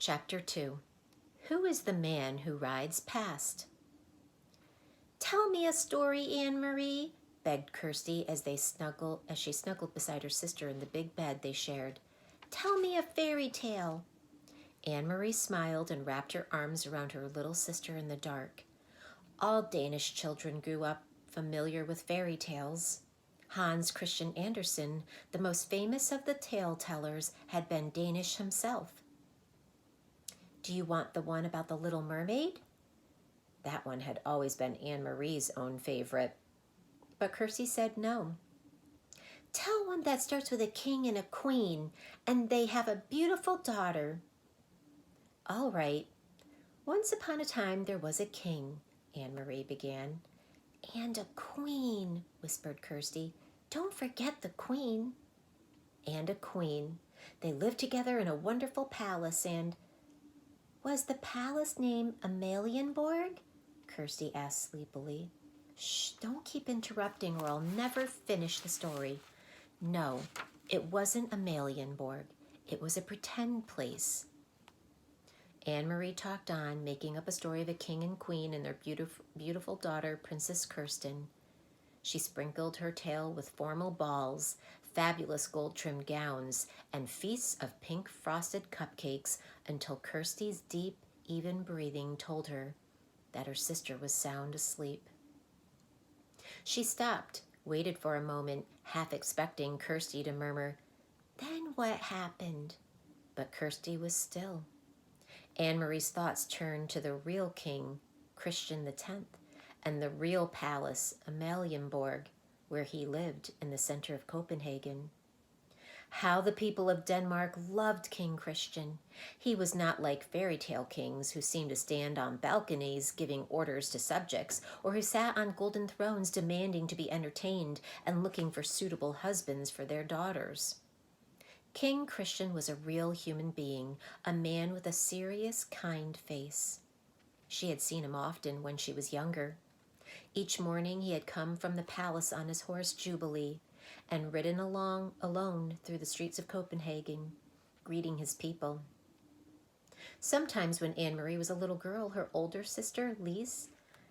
Chapter 2. Who is the man who rides past? Tell me a story, Anne-Marie, begged Kirsty as she snuggled beside her sister in the big bed they shared. Tell me a fairy tale. Anne-Marie smiled and wrapped her arms around her little sister in the dark. All Danish children grew up familiar with fairy tales. Hans Christian Andersen, the most famous of the tale tellers, had been Danish himself. Do you want the one about the Little Mermaid? That one had always been Anne-Marie's own favorite. But Kirsty said no. Tell one that starts with a king and a queen, and they have a beautiful daughter. All right. Once upon a time there was a king, Anne-Marie began. And a queen, whispered Kirsty. Don't forget the queen. And a queen. They lived together in a wonderful palace and... Was the palace named Amalienborg? Kirsty asked sleepily. Shh, don't keep interrupting or I'll never finish the story. No, it wasn't Amalienborg. It was a pretend place. Anne-Marie talked on, making up a story of a king and queen and their beautiful daughter, Princess Kirsten. She sprinkled her tale with formal balls, fabulous gold-trimmed gowns, and feasts of pink frosted cupcakes until Kirsty's deep, even breathing told her that her sister was sound asleep. She stopped, waited for a moment, half expecting Kirsty to murmur, Then what happened? But Kirsty was still. Anne-Marie's thoughts turned to the real king, Christian X, and the real palace, Amalienborg, where he lived in the center of Copenhagen. How the people of Denmark loved King Christian. He was not like fairy tale kings who seemed to stand on balconies giving orders to subjects, or who sat on golden thrones demanding to be entertained and looking for suitable husbands for their daughters. King Christian was a real human being, a man with a serious, kind face. She had seen him often when she was younger. Each morning he had come from the palace on his horse Jubilee and ridden along alone through the streets of Copenhagen, greeting his people. Sometimes when Anne-Marie was a little girl, her older sister, Lise,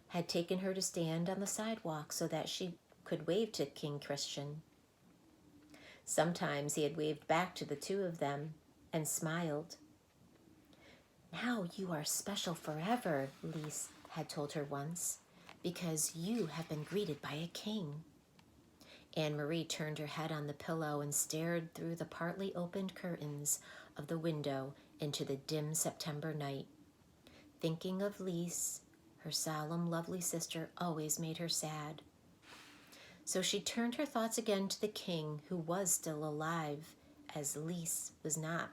had taken her to stand on the sidewalk so that she could wave to King Christian. Sometimes he had waved back to the two of them and smiled. Now you are special forever, Lise had told her once, because you have been greeted by a king. Anne-Marie turned her head on the pillow and stared through the partly opened curtains of the window into the dim September night. Thinking of Lise, her solemn, lovely sister, always made her sad. So she turned her thoughts again to the king, who was still alive, as Lise was not.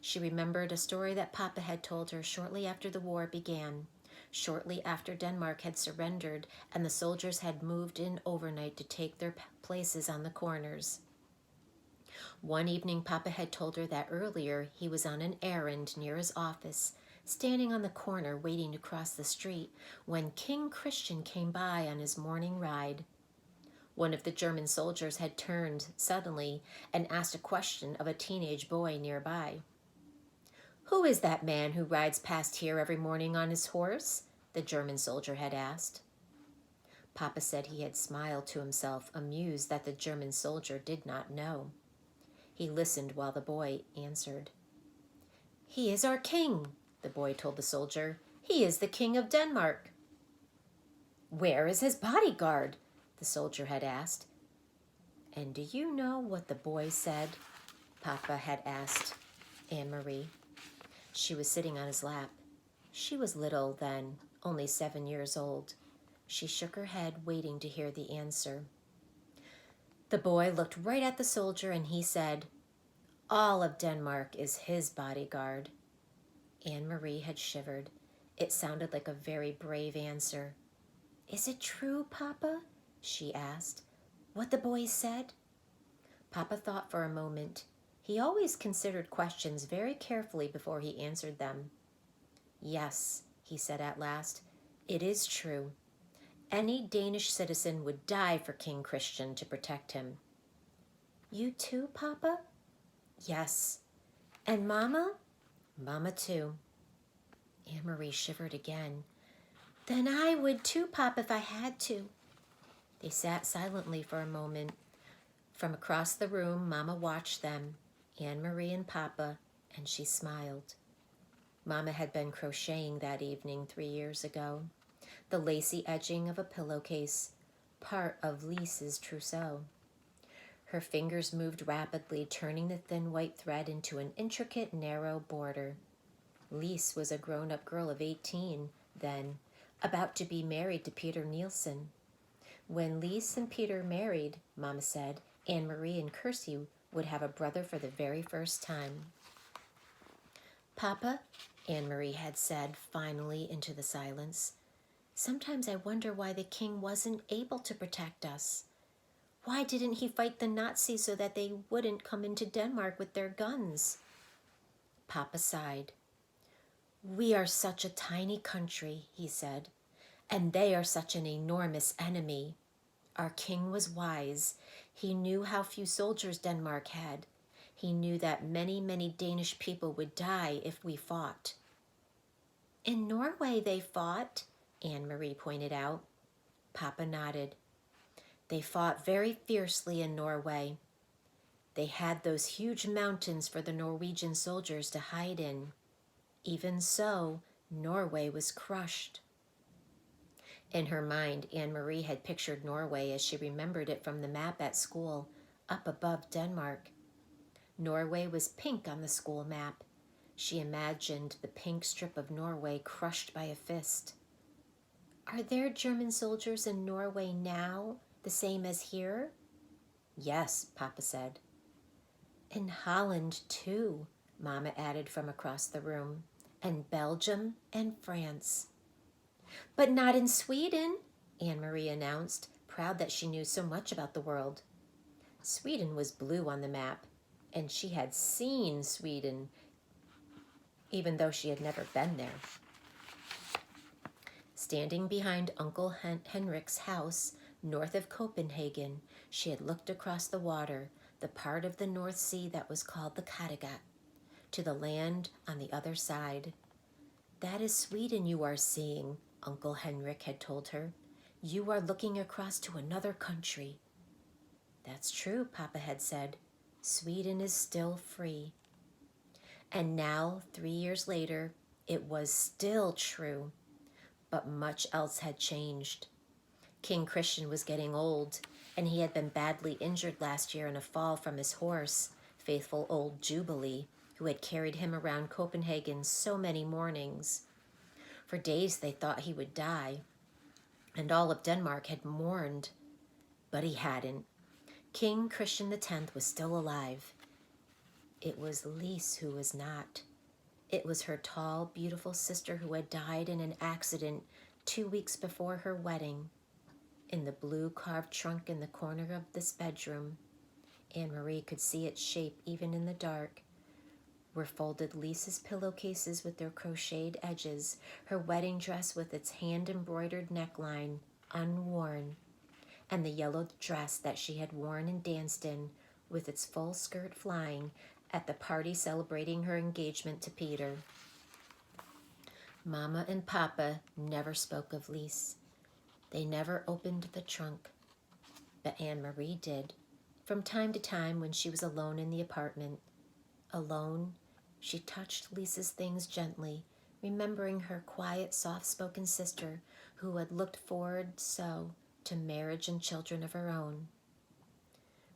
She remembered a story that Papa had told her shortly after the war began, shortly after Denmark had surrendered and the soldiers had moved in overnight to take their places on the corners. One evening, Papa had told her that earlier he was on an errand near his office, standing on the corner waiting to cross the street, when King Christian came by on his morning ride. One of the German soldiers had turned suddenly and asked a question of a teenage boy nearby. Who is that man who rides past here every morning on his horse? The German soldier had asked. Papa said he had smiled to himself, amused that the German soldier did not know. He listened while the boy answered. He is our king, the boy told the soldier. He is the king of Denmark. Where is his bodyguard? The soldier had asked. And do you know what the boy said? Papa had asked Anne-Marie. She was sitting on his lap. She was little then, only 7 years old. She shook her head, waiting to hear the answer. The boy looked right at the soldier and he said, All of Denmark is his bodyguard. Anne-Marie had shivered. It sounded like a very brave answer. Is it true, Papa? She asked. What the boy said? Papa thought for a moment. He always considered questions very carefully before he answered them. Yes, he said at last, it is true. Any Danish citizen would die for King Christian to protect him. You too, Papa? Yes. And Mama? Mama too. Anne-Marie shivered again. Then I would too, Pop, if I had to. They sat silently for a moment. From across the room, Mama watched them, Anne-Marie and Papa, and she smiled. Mama had been crocheting that evening 3 years ago, the lacy edging of a pillowcase, part of Lise's trousseau. Her fingers moved rapidly, turning the thin white thread into an intricate, narrow border. Lise was a grown-up girl of 18 then, about to be married to Peter Nielsen. When Lise and Peter married, Mama said, Anne-Marie and Kirsty would have a brother for the very first time. Papa, Anne-Marie had said finally into the silence, sometimes I wonder why the king wasn't able to protect us. Why didn't he fight the Nazis so that they wouldn't come into Denmark with their guns? Papa sighed. We are such a tiny country, he said, and they are such an enormous enemy. Our king was wise. He knew how few soldiers Denmark had. He knew that many, many Danish people would die if we fought. In Norway they fought, Anne-Marie pointed out. Papa nodded. They fought very fiercely in Norway. They had those huge mountains for the Norwegian soldiers to hide in. Even so, Norway was crushed. In her mind, Anne-Marie had pictured Norway as she remembered it from the map at school, up above Denmark. Norway was pink on the school map. She imagined the pink strip of Norway crushed by a fist. Are there German soldiers in Norway now, the same as here? Yes, Papa said. In Holland, too, Mama added from across the room, and Belgium and France. But not in Sweden, Anne-Marie announced, proud that she knew so much about the world. Sweden was blue on the map, and she had seen Sweden, even though she had never been there. Standing behind Uncle Henrik's house, north of Copenhagen, she had looked across the water, the part of the North Sea that was called the Kattegat, to the land on the other side. That is Sweden you are seeing, Uncle Henrik had told her. You are looking across to another country. That's true, Papa had said. Sweden is still free. And now, 3 years later, it was still true. But much else had changed. King Christian was getting old, and he had been badly injured last year in a fall from his horse, faithful old Jubilee, who had carried him around Copenhagen so many mornings. For days they thought he would die, and all of Denmark had mourned. But he hadn't. King Christian X was still alive. It was Lise who was not. It was her tall, beautiful sister who had died in an accident 2 weeks before her wedding. In the blue carved trunk in the corner of this bedroom, Anne-Marie could see its shape even in the dark, were folded Lisa's pillowcases with their crocheted edges, her wedding dress with its hand-embroidered neckline, unworn, and the yellow dress that she had worn and danced in, with its full skirt flying, at the party celebrating her engagement to Peter. Mama and Papa never spoke of Lise. They never opened the trunk, but Anne-Marie did, from time to time when she was alone in the apartment. Alone, she touched Lisa's things gently, remembering her quiet, soft-spoken sister who had looked forward so to marriage and children of her own.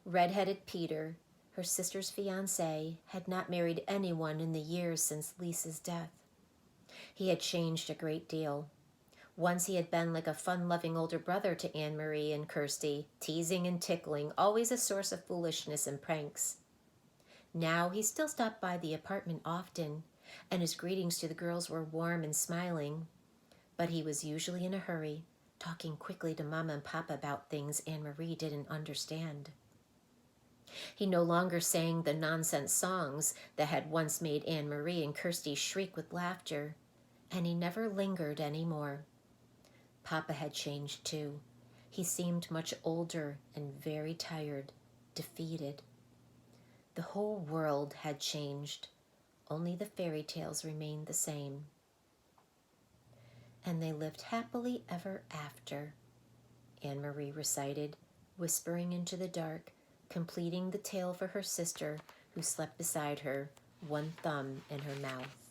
Red-headed Peter, her sister's fiancé, had not married anyone in the years since Lisa's death. He had changed a great deal. Once he had been like a fun-loving older brother to Anne-Marie and Kirsty, teasing and tickling, always a source of foolishness and pranks. Now he still stopped by the apartment often, and his greetings to the girls were warm and smiling. But he was usually in a hurry, talking quickly to Mama and Papa about things Anne-Marie didn't understand. He no longer sang the nonsense songs that had once made Anne-Marie and Kirsty shriek with laughter, and he never lingered any more. Papa had changed too. He seemed much older and very tired, defeated. The whole world had changed. Only the fairy tales remained the same. And they lived happily ever after, Anne-Marie recited, whispering into the dark, completing the tale for her sister, who slept beside her, one thumb in her mouth.